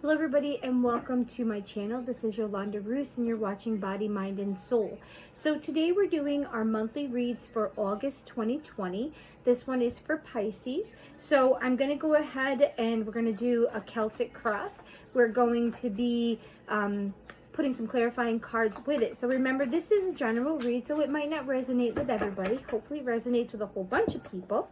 Hello everybody and welcome to my channel. This is Yolanda Roos and you're watching Body, Mind, and Soul. So today we're doing our monthly reads for August 2020. This one is for Pisces. So I'm going to go ahead and we're going to do a Celtic cross. We're going to be putting some clarifying cards with it. So remember, this is a general read, so it might not resonate with everybody. Hopefully it resonates with a whole bunch of people.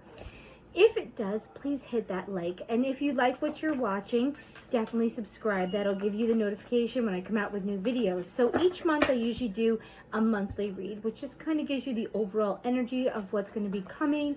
If it does, please hit that like. And if you like what you're watching, definitely subscribe. That'll give you the notification when I come out with new videos. So each month I usually do a monthly read, which just kind of gives you the overall energy of what's going to be coming.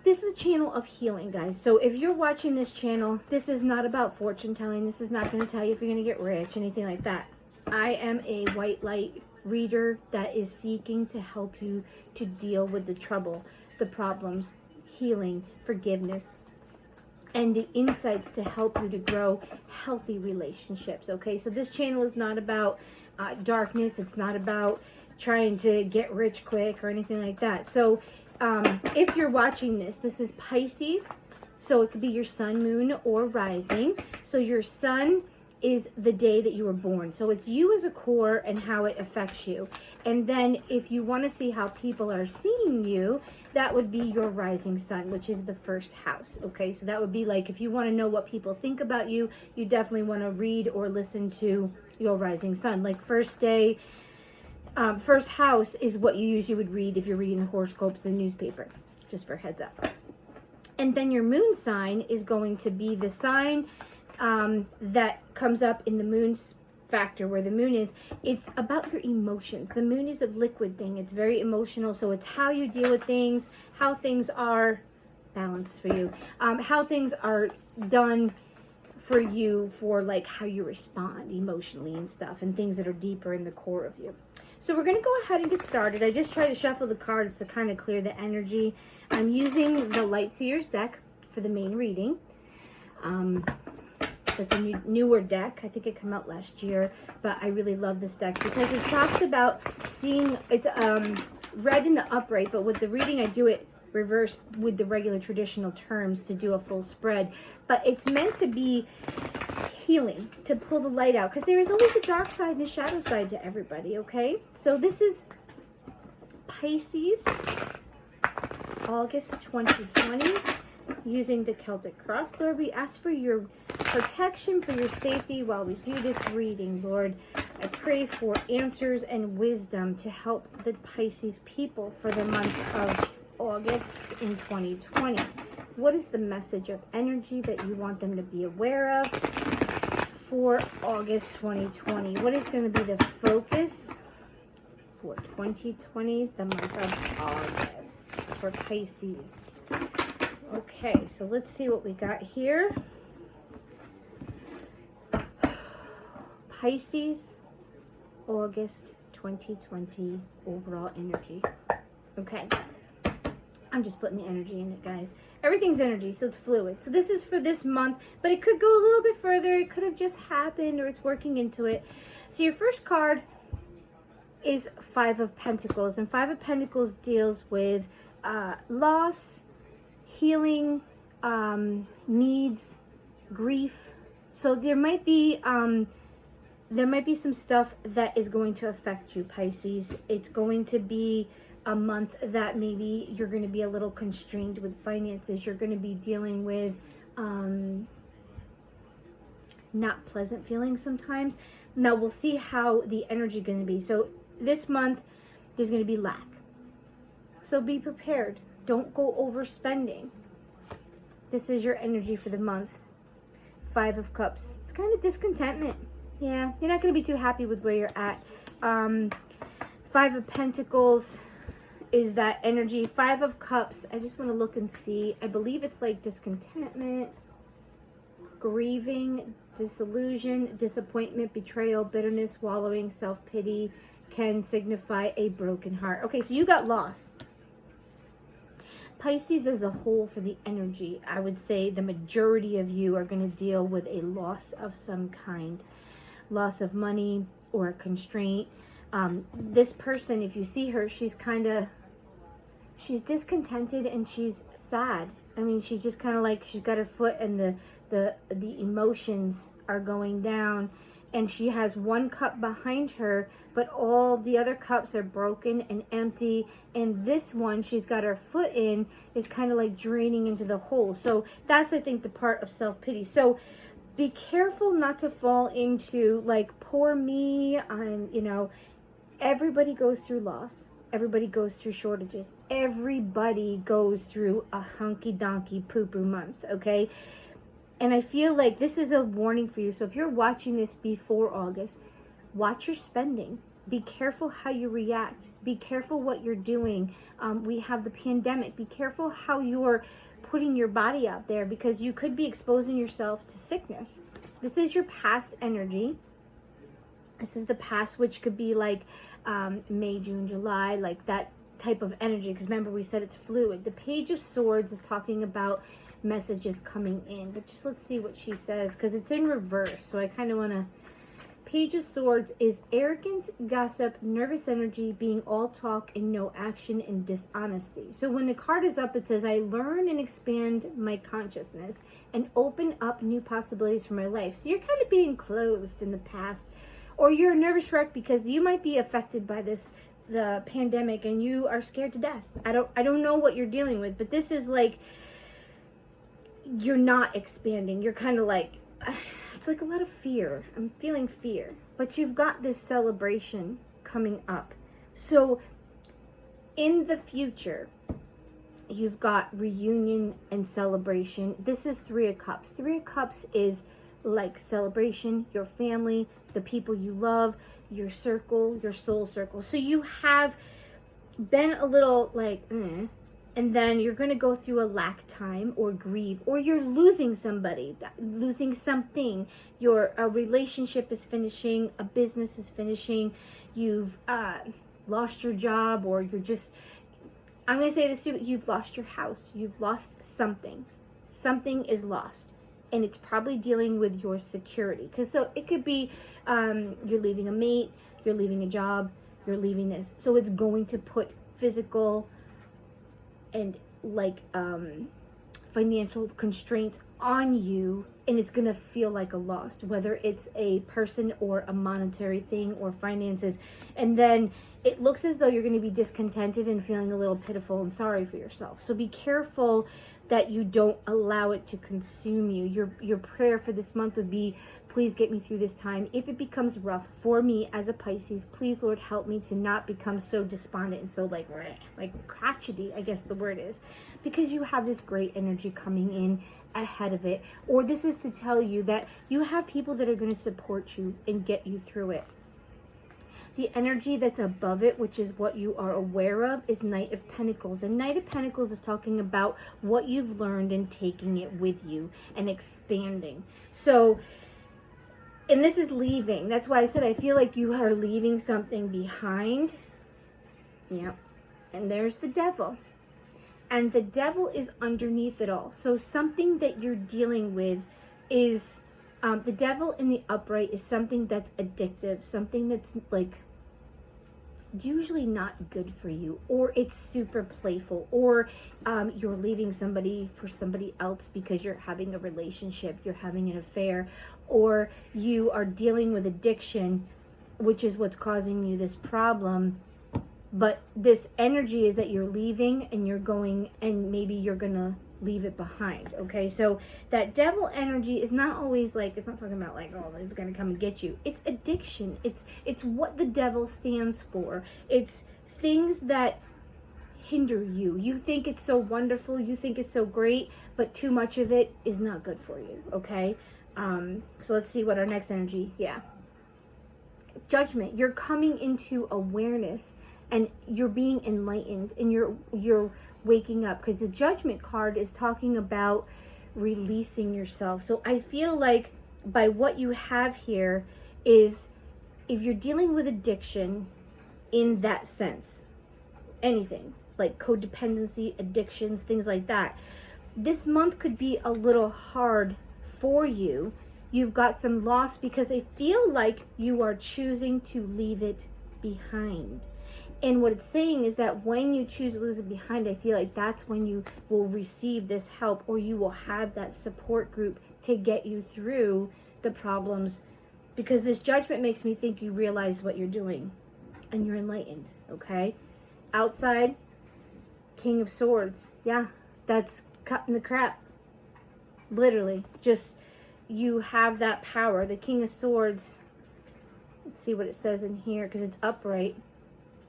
This is a channel of healing, guys. So if you're watching this channel, this is not about fortune telling. This is not going to tell you if you're going to get rich, anything like that. I am a white light reader that is seeking to help you to deal with the trouble, the problems, healing, forgiveness, and the insights to help you to grow healthy relationships. Okay, so this channel is not about darkness. It's not about trying to get rich quick or anything like that. So if you're watching this, this is Pisces. So it could be your sun, moon, or rising. So your sun is the day that you were born. So it's you as a core and how it affects you. And then if you want to see how people are seeing you, that would be your rising sun, which is the first house. Okay, so that would be like, if you want to know what people think about you, you definitely want to read or listen to your rising sun. Like first day, first house is what you usually would read if you're reading the horoscopes in the newspaper, just for heads up. And then your moon sign is going to be the sign that comes up in the moon's factor, where the moon is. It's about your emotions. The moon is a liquid thing. It's very emotional. So it's how you deal with things, how things are balanced for you, how things are done for you, for like how you respond emotionally and stuff, and things that are deeper in the core of you. So we're going to go ahead and get started. I just try to shuffle the cards to kind of clear the energy. I'm using the Lightseers deck for the main reading. That's a newer deck. I think it came out last year, but I really love this deck because it talks about seeing, it's read in the upright, but with the reading I do it reverse with the regular traditional terms to do a full spread. But it's meant to be healing, to pull the light out, because there is always a dark side and a shadow side to everybody, okay? So this is Pisces, August 2020. Using the Celtic cross, Lord, we ask for your protection, for your safety while we do this reading, Lord. I pray for answers and wisdom to help the Pisces people for the month of August in 2020. What is the message of energy that you want them to be aware of for August 2020? What is going to be the focus for 2020, the month of August for Pisces? Okay, so let's see what we got here. Pisces, August 2020, overall energy. Okay, I'm just putting the energy in it, guys. Everything's energy, so it's fluid. So this is for this month, but it could go a little bit further. It could have just happened, or it's working into it. So your first card is Five of Pentacles, and Five of Pentacles deals with loss, healing, needs, grief. So there might be some stuff that is going to affect you, Pisces. It's going to be a month that maybe you're going to be a little constrained with finances. You're going to be dealing with not pleasant feelings sometimes. Now we'll see how the energy is going to be. So this month there's going to be lack. So be prepared. Don't go overspending. This is your energy for the month. Five of Cups. It's kind of discontentment. Yeah, you're not going to be too happy with where you're at. Five of Pentacles is that energy. Five of Cups, I just want to look and see. I believe it's like discontentment, grieving, disillusion, disappointment, betrayal, bitterness, wallowing, self-pity can signify a broken heart. Okay, so you got lost. Pisces as a whole, for the energy, I would say the majority of you are going to deal with a loss of some kind. Loss of money or a constraint. This person, if you see her, she's discontented and she's sad. I mean, she's just kind of like, she's got her foot in the emotions are going down, and she has one cup behind her, but all the other cups are broken and empty, and this one she's got her foot in is kind of like draining into the hole. So that's, I think, the part of self-pity. So be careful not to fall into like, poor me, I'm, you know, everybody goes through loss. Everybody goes through shortages. Everybody goes through a hunky-donkey poo-poo month, okay? And I feel like this is a warning for you. So if you're watching this before August, watch your spending. Be careful how you react. Be careful what you're doing. We have the pandemic. Be careful how you're putting your body out there, because you could be exposing yourself to sickness. This is your past energy. This is the past, which could be like May, June, July, like that type of energy. Because remember, we said it's fluid. The Page of Swords is talking about messages coming in, but just let's see what she says, because it's in reverse. So I kind of want to. Page of Swords is arrogance, gossip, nervous energy, being all talk and no action, and dishonesty. So when the card is up, it says, I learn and expand my consciousness and open up new possibilities for my life. So you're kind of being closed in the past, or you're a nervous wreck because you might be affected by the pandemic, and you are scared to death. I don't know what you're dealing with, but this is like, you're not expanding. You're kind of like, it's like a lot of fear. I'm feeling fear. But you've got this celebration coming up. So in the future, you've got reunion and celebration. This is Three of Cups. Three of Cups is like celebration, your family, the people you love, your circle, your soul circle. So you have been a little like, and then you're going to go through a lack time or grieve, or you're losing somebody, losing something. A relationship is finishing, a business is finishing, you've lost your job, or you're just, I'm going to say this too, you've lost your house, you've lost something. Something is lost, and it's probably dealing with your security. Because so it could be you're leaving a mate, you're leaving a job, you're leaving this. So it's going to put physical and like financial constraints on you, and it's gonna feel like a loss, whether it's a person or a monetary thing or finances. And then it looks as though you're going to be discontented and feeling a little pitiful and sorry for yourself. So be careful that you don't allow it to consume you. Your prayer for this month would be, please get me through this time. If it becomes rough for me as a Pisces, please, Lord, help me to not become so despondent and so like crotchety, I guess the word is, because you have this great energy coming in ahead of it. Or this is to tell you that you have people that are going to support you and get you through it. The energy that's above it, which is what you are aware of, is Knight of Pentacles. And Knight of Pentacles is talking about what you've learned and taking it with you and expanding. So, and this is leaving. That's why I said I feel like you are leaving something behind. Yeah. And there's the Devil. And the Devil is underneath it all. So something that you're dealing with is, the Devil in the upright is something that's addictive, something that's like usually not good for you, or it's super playful, or you're leaving somebody for somebody else because you're having a relationship, you're having an affair, or you are dealing with addiction, which is what's causing you this problem. But this energy is that you're leaving and you're going, and maybe you're gonna leave it behind. Okay, so that Devil energy is not always like, it's not talking about like, oh, it's gonna come and get you. It's addiction. It's what the Devil stands for. It's things that hinder you. You think it's so wonderful, you think it's so great, but too much of it is not good for you. Okay, so let's see what our next energy. Yeah, Judgment. You're coming into awareness and you're being enlightened, and you're waking up, because the Judgment card is talking about releasing yourself. So I feel like by what you have here is, if you're dealing with addiction in that sense, anything like codependency, addictions, things like that, this month could be a little hard for you. You've got some loss because I feel like you are choosing to leave it behind. And what it's saying is that when you choose to lose it behind, I feel like that's when you will receive this help, or you will have that support group to get you through the problems, because this Judgment makes me think you realize what you're doing and you're enlightened, okay? Outside, King of Swords. Yeah, that's cutting the crap. Literally. Just, you have that power. The King of Swords, let's see what it says in here, because it's upright.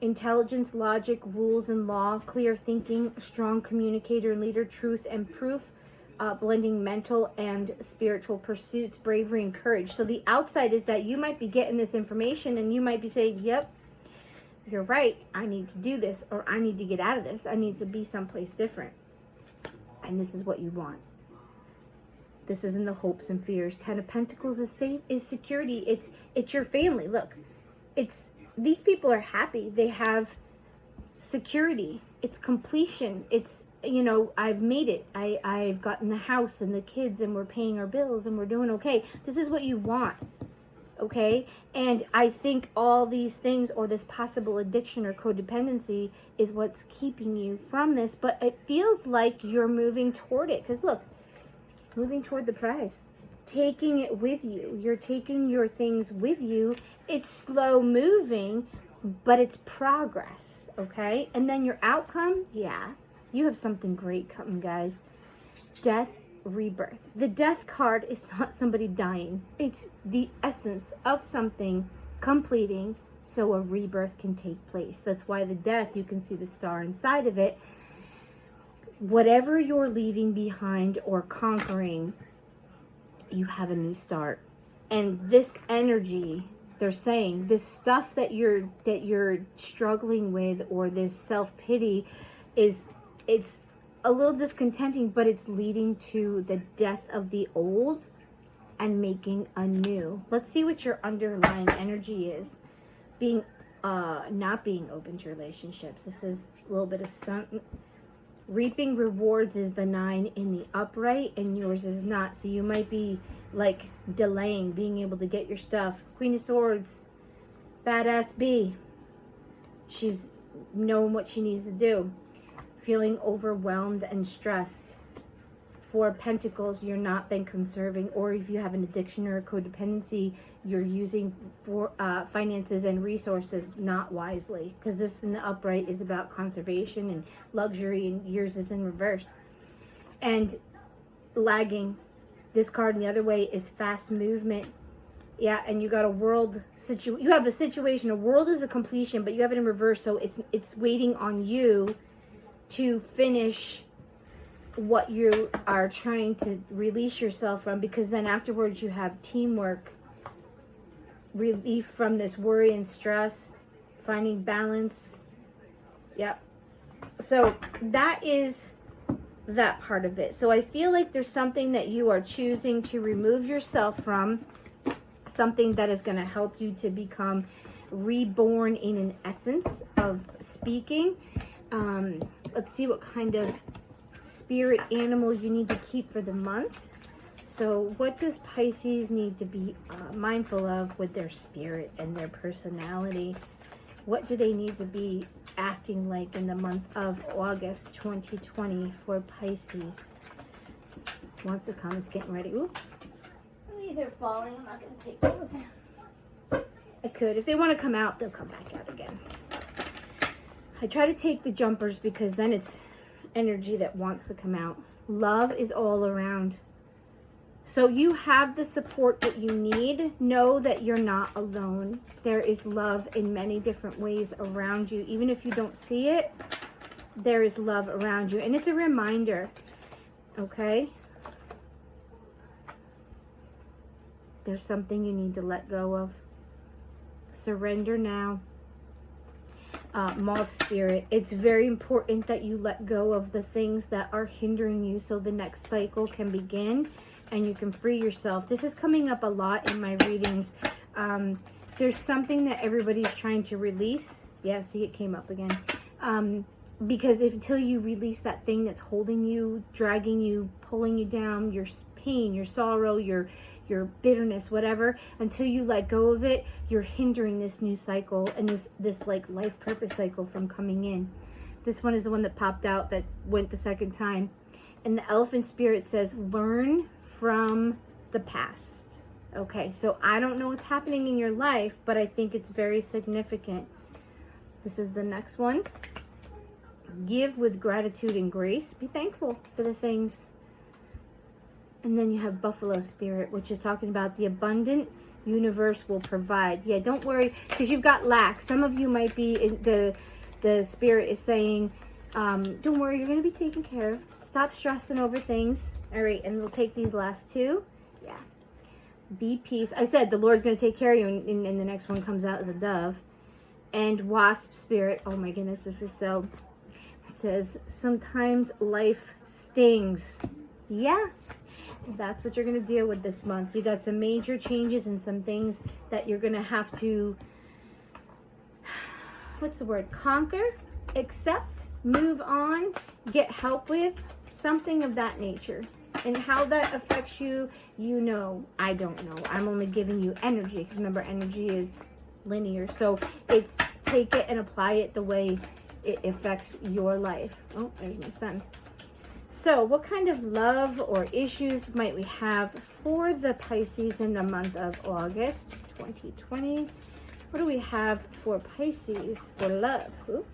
Intelligence, logic, rules and law, clear thinking, strong communicator and leader, truth and proof, blending mental and spiritual pursuits, bravery and courage. So the outside is that you might be getting this information and you might be saying, yep, you're right, I need to do this, or I need to get out of this, I need to be someplace different. And this is what you want. This isn't the hopes and fears. 10 of Pentacles is safe, is security. It's your family. Look, these people are happy. They have security. It's completion. It's, you know, I've made it. I've gotten the house and the kids and we're paying our bills and we're doing okay. This is what you want. Okay? And I think all these things, or this possible addiction or codependency, is what's keeping you from this. But it feels like you're moving toward it. Because look, moving toward the prize. Taking it with you. You're taking your things with you. It's slow moving, but it's progress, okay? And then your outcome, yeah, you have something great coming, guys. Death, rebirth. The death card is not somebody dying. It's the essence of something completing so a rebirth can take place. That's why the death, you can see the star inside of it. Whatever you're leaving behind or conquering, you have a new start. And this energy, they're saying, this stuff that you're struggling with, or this self-pity, it's a little discontenting, but it's leading to the death of the old and making a new. Let's see what your underlying energy is. Being not being open to relationships. This is a little bit of stunt. Reaping rewards is the 9 in the upright, and yours is not. So you might be like delaying being able to get your stuff. Queen of Swords, badass B. She's knowing what she needs to do. Feeling overwhelmed and stressed. 4 of Pentacles, you're not been conserving, or if you have an addiction or a codependency, you're using for finances and resources not wisely, because this in the upright is about conservation and luxury, and yours is in reverse. And lagging. This card in the other way is fast movement. Yeah, and you got a world you have a situation. A world is a completion, but you have it in reverse, so it's waiting on you to finish what you are trying to release yourself from, because then afterwards you have teamwork, relief from this worry and stress, finding balance. Yep. So that is that part of it. So I feel like there's something that you are choosing to remove yourself from, something that is going to help you to become reborn in an essence of speaking. Let's see what kind of spirit animal you need to keep for the month. So what does Pisces need to be mindful of with their spirit and their personality? What do they need to be acting like in the month of August 2020 for Pisces? Wants to come, it's getting ready. Oop. These are falling. I'm not going to take those. I could. If they want to come out, they'll come back out again. I try to take the jumpers because then it's energy that wants to come out. Love is all around. So you have the support that you need. Know that you're not alone. There is love in many different ways around you. Even if you don't see it, there is love around you. And it's a reminder, okay? There's something you need to let go of. Surrender now. Moth spirit, it's very important that you let go of the things that are hindering you so the next cycle can begin and you can free yourself. This is coming up a lot in my readings. There's something that everybody's trying to release. Yeah, see, it came up again. Because until you release that thing that's holding you, dragging you, pulling you down, your pain, your sorrow, your bitterness, whatever, until you let go of it, you're hindering this new cycle and this like life purpose cycle from coming in. This one is the one that popped out that went the second time. And the elephant spirit says, learn from the past. Okay, so I don't know what's happening in your life, but I think it's very significant. This is the next one. Give with gratitude and grace. Be thankful for the things. And then you have Buffalo Spirit, which is talking about the abundant universe will provide. Yeah, don't worry, because you've got lack. Some of you might be, the Spirit is saying, don't worry, you're going to be taken care of. Stop stressing over things. All right, and we'll take these last two. Yeah. Be peace. I said the Lord's going to take care of you, and the next one comes out as a dove. And Wasp Spirit. Oh my goodness, this is so... It says, sometimes life stings. Yeah. That's what you're going to deal with this month. You got some major changes and some things that you're going to have to, what's the word? Conquer, accept, move on, get help with, something of that nature. And how that affects you, you know, I don't know. I'm only giving you energy, because remember, energy is linear. So it's take it and apply it the way it affects your life. Oh, there's my son. So what kind of love or issues might we have for the Pisces in the month of August 2020? What do we have for Pisces for love? Ooh.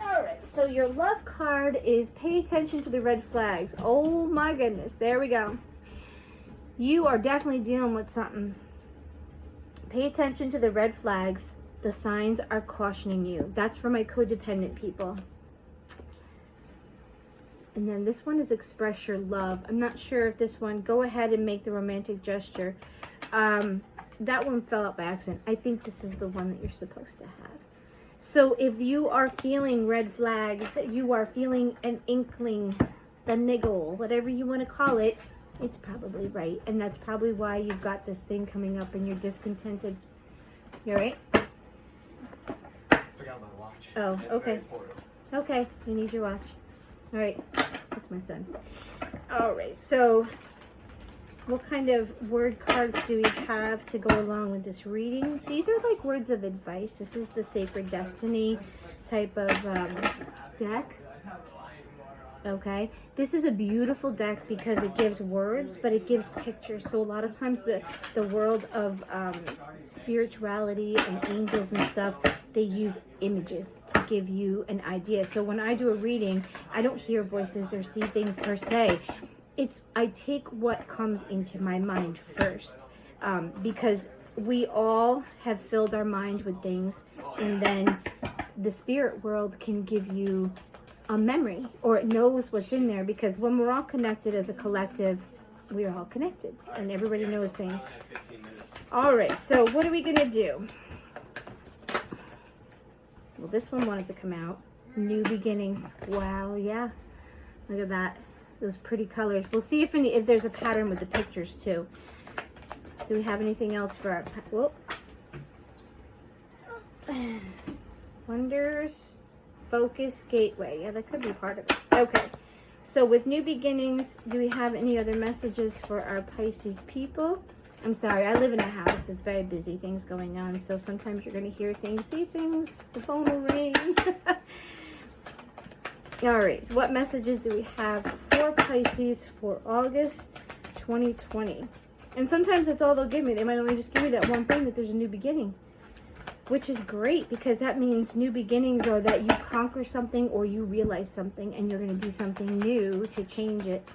All right, so your love card is pay attention to the red flags. Oh my goodness, there we go. You are definitely dealing with something. Pay attention to the red flags. The signs are cautioning you. That's for my codependent people. And then this one is express your love. I'm not sure if this one, go ahead and make the romantic gesture. That one fell out by accident. I think this is the one that you're supposed to have. So if you are feeling red flags, you are feeling an inkling, a niggle, whatever you want to call it, it's probably right. And that's probably why you've got this thing coming up and you're discontented. You all right? Forgot my watch. Oh, it's okay. Okay, you need your watch. All right, that's my son. All right, so what kind of word cards do we have to go along with this reading? These are like words of advice. This is the Sacred Destiny type of deck. Okay, this is a beautiful deck because it gives words, but it gives pictures. So a lot of times the world of spirituality and angels and stuff, they use images to give you an idea. So when I do a reading, I don't hear voices or see things per se. I take what comes into my mind first, because we all have filled our mind with things, and then the spirit world can give you a memory, or it knows what's in there, because when we're all connected as a collective, we are all connected and everybody knows things. All right, so what are we gonna do? Well, this one wanted to come out. New beginnings. Wow, yeah. Look at that. Those pretty colors. We'll see if there's a pattern with the pictures too. Do we have anything else for our... Whoa. Wonders. Focus, gateway. Yeah, that could be part of it. Okay. So with new beginnings, do we have any other messages for our Pisces people? I'm sorry, I live in a house. It's very busy, things going on. So sometimes you're going to hear things, see things, the phone will ring. All right, so what messages do we have for Pisces for August 2020? And sometimes that's all they'll give me. They might only just give me that one thing, that there's a new beginning, which is great, because that means new beginnings are that you conquer something or you realize something and you're going to do something new to change it.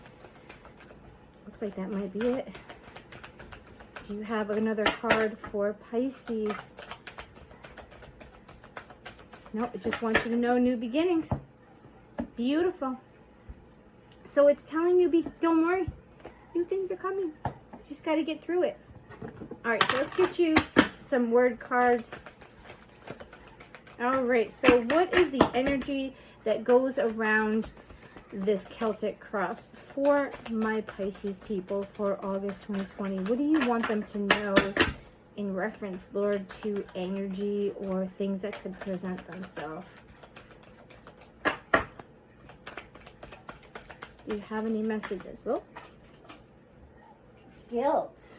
Looks like that might be it. Do you have another card for Pisces? No, it just wants you to know new beginnings. Beautiful. So it's telling you, don't worry, new things are coming. You just got to get through it. All right, so let's get you some word cards. All right, so what is the energy that goes around this Celtic cross for my Pisces people for August 2020? What do you want them to know in reference, Lord, to energy or things that could present themselves? Do you have any messages? Well, guilt.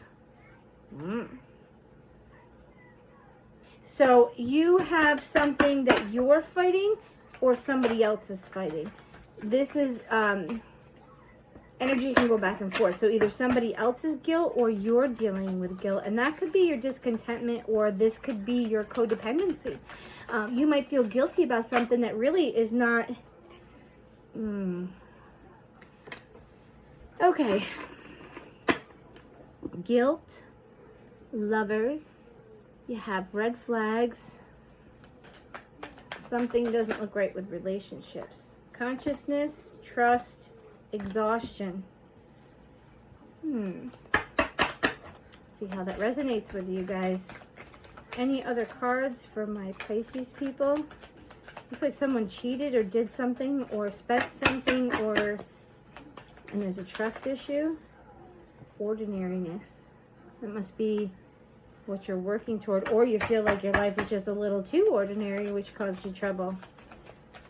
So you have something that you're fighting or somebody else is fighting. This is energy can go back and forth. So either somebody else's guilt or you're dealing with guilt. And that could be your discontentment, or this could be your codependency. You might feel guilty about something that really is not... Okay. Guilt, lovers, you have red flags. Something doesn't look right with relationships. Consciousness, trust, exhaustion. See how that resonates with you guys. Any other cards for my Pisces people? Looks like someone cheated or did something or spent something, and there's a trust issue. Ordinariness. That must be what you're working toward, or you feel like your life is just a little too ordinary, which caused you trouble.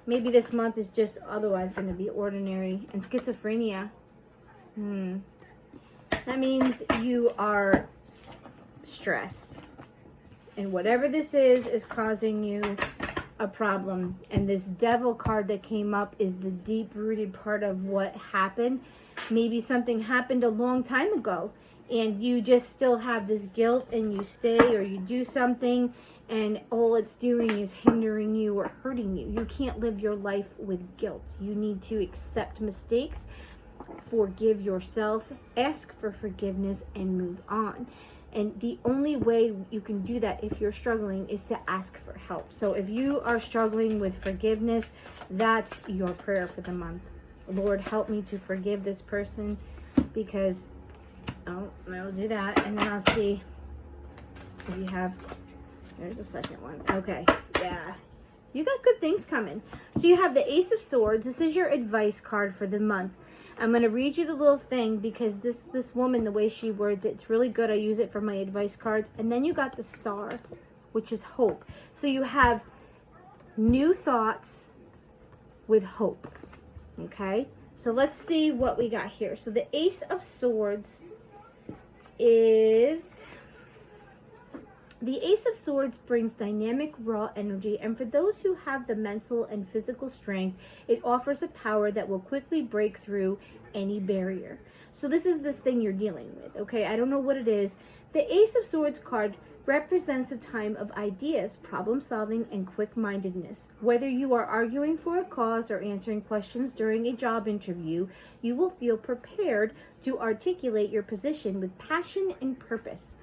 Maybe this month is just otherwise going to be ordinary. And schizophrenia. That means you are stressed. And whatever this is causing you a problem. And this devil card that came up is the deep-rooted part of what happened. Maybe something happened a long time ago, and you just still have this guilt, and you stay or you do something, and all it's doing is hindering you or hurting you. You can't live your life with guilt. You need to accept mistakes, forgive yourself, ask for forgiveness, and move on. And the only way you can do that if you're struggling is to ask for help. So if you are struggling with forgiveness, that's your prayer for the month. Lord, help me to forgive this person, because I'll do that. And then I'll see if you have, there's the second one. Okay, yeah, you got good things coming. So you have the Ace of Swords. This is your advice card for the month. I'm going to read you the little thing, because this woman, the way she words it, it's really good. I use it for my advice cards. And then you got the Star, which is hope. So you have new thoughts with hope. Okay, so let's see what we got here. So the Ace of Swords is... The Ace of Swords brings dynamic, raw energy, and for those who have the mental and physical strength, it offers a power that will quickly break through any barrier. So this is this thing you're dealing with, okay? I don't know what it is. The Ace of Swords card represents a time of ideas, problem solving, and quick-mindedness. Whether you are arguing for a cause or answering questions during a job interview, you will feel prepared to articulate your position with passion and purpose.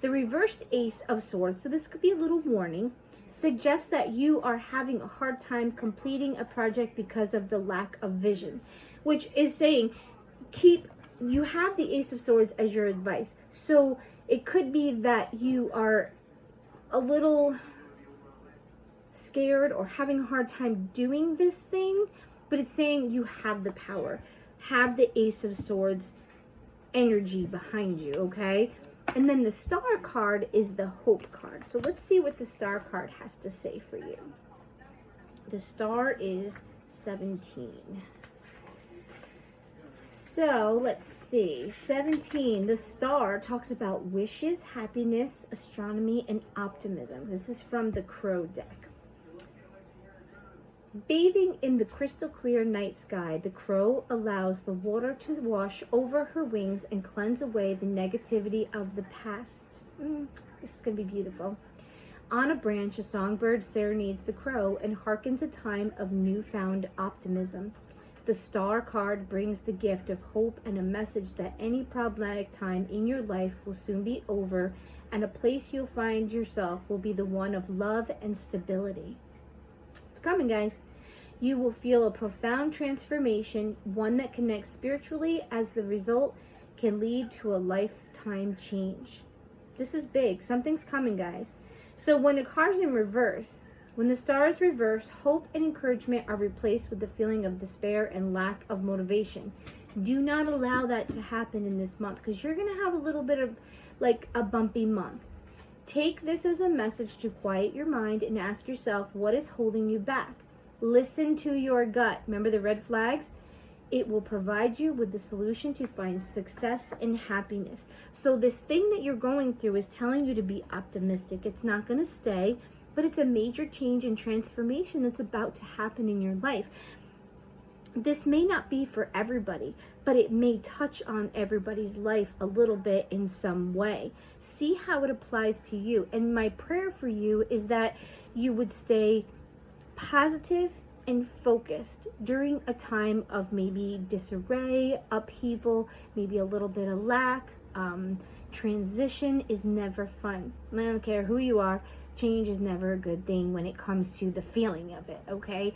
The reversed Ace of Swords, so this could be a little warning, suggests that you are having a hard time completing a project because of the lack of vision, which is saying you have the Ace of Swords as your advice. So it could be that you are a little scared or having a hard time doing this thing, but it's saying you have the power. Have the Ace of Swords energy behind you, okay? And then the Star card is the Hope card. So let's see what the Star card has to say for you. The Star is 17. So let's see. 17, the Star talks about wishes, happiness, astronomy, and optimism. This is from the Crow deck. Bathing in the crystal clear night sky, the crow allows the water to wash over her wings and cleanse away the negativity of the past. This is going to be beautiful. On a branch, a songbird serenades the crow and hearkens a time of newfound optimism. The Star card brings the gift of hope and a message that any problematic time in your life will soon be over, and a place you'll find yourself will be the one of love and stability. It's coming, guys. You will feel a profound transformation, one that connects spiritually, as the result can lead to a lifetime change. This is big. Something's coming, guys. So when the card's in reverse, when the Star is reversed, hope and encouragement are replaced with the feeling of despair and lack of motivation. Do not allow that to happen in this month, because you're going to have a little bit of like a bumpy month. Take this as a message to quiet your mind and ask yourself, what is holding you back? Listen to your gut. Remember the red flags? It will provide you with the solution to find success and happiness. So this thing that you're going through is telling you to be optimistic. It's not going to stay, but it's a major change and transformation that's about to happen in your life. this may not be for everybody, but it may touch on everybody's life a little bit in some way. See how it applies to you. And my prayer for you is that you would stay positive and focused during a time of maybe disarray, upheaval, maybe a little bit of lack. Transition is never fun. I don't care who you are. Change is never a good thing when it comes to the feeling of it, okay?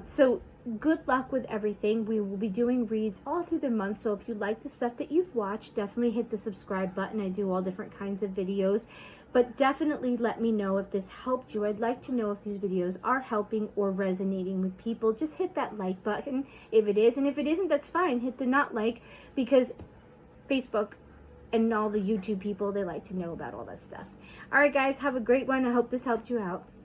So good luck with everything. We will be doing reads all through the month, so if you like the stuff that you've watched, definitely hit the subscribe button. I do all different kinds of videos, but definitely let me know if this helped you. I'd like to know if these videos are helping or resonating with people. Just hit that like button if it is, and if it isn't, that's fine. Hit the not like, because Facebook and all the YouTube people, they like to know about all that stuff. All right, guys, have a great one. I hope this helped you out.